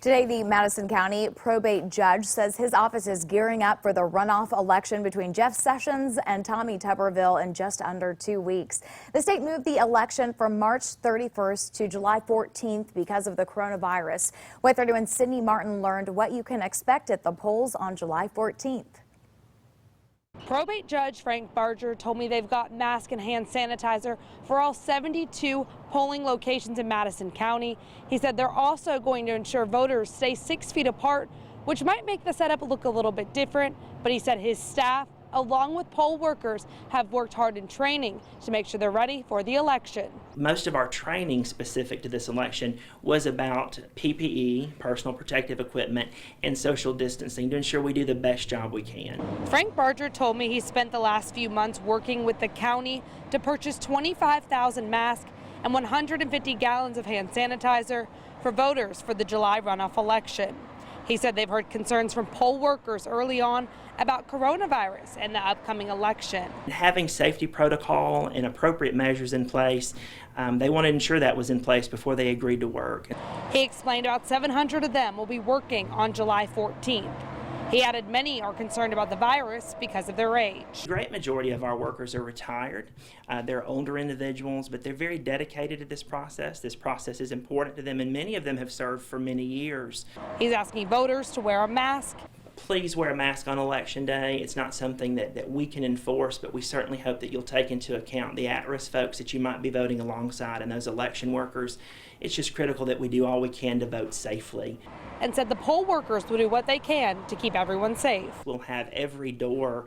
Today, the Madison County probate judge says his office is gearing up for the runoff election between Jeff Sessions and Tommy Tuberville in just under 2 weeks. The state moved the election from March 31st to July 14th because of the coronavirus. Way 31's Sydney Martin learned what you can expect at the polls on July 14th. Probate Judge Frank Barger told me they've got mask and hand sanitizer for all 72 polling locations in Madison County. He said they're also going to ensure voters stay 6 feet apart, which might make the setup look a little bit different, but he said his staff, along with poll workers, have worked hard in training to make sure they're ready for the election. Most of our training specific to this election was about PPE, personal protective equipment, and social distancing to ensure we do the best job we can. Frank Barger told me he spent the last few months working with the county to purchase 25,000 masks and 150 gallons of hand sanitizer for voters for the July runoff election. He said they've heard concerns from poll workers early on about coronavirus and the upcoming election. Having safety protocol and appropriate measures in place, they want to ensure that was in place before they agreed to work. He explained about 700 of them will be working on July 14th. He added many are concerned about the virus because of their age. The great majority of our workers are retired. They're older individuals, but they're very dedicated to this process. This process is important to them, and many of them have served for many years. He's asking voters to wear a mask. Please wear a mask on Election Day. It's not something that we can enforce, but we certainly hope that you'll take into account the at-risk folks that you might be voting alongside and those election workers. It's just critical that we do all we can to vote safely. And said the poll workers will do what they can to keep everyone safe. We'll have every door,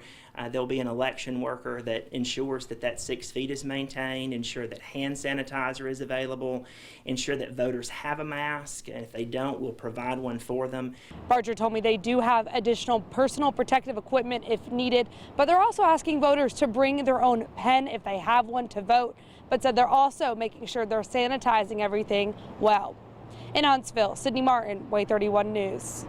there'll be an election worker that ensures that 6 feet is maintained, ensure that hand sanitizer is available, ensure that voters have a mask, and if they don't, we'll provide one for them. Barger told me they do have additional personal protective equipment if needed, but they're also asking voters to bring their own pen if they have one to vote, but said they're also making sure they're sanitizing everything well. In Huntsville, Sydney Martin, Way 31 News.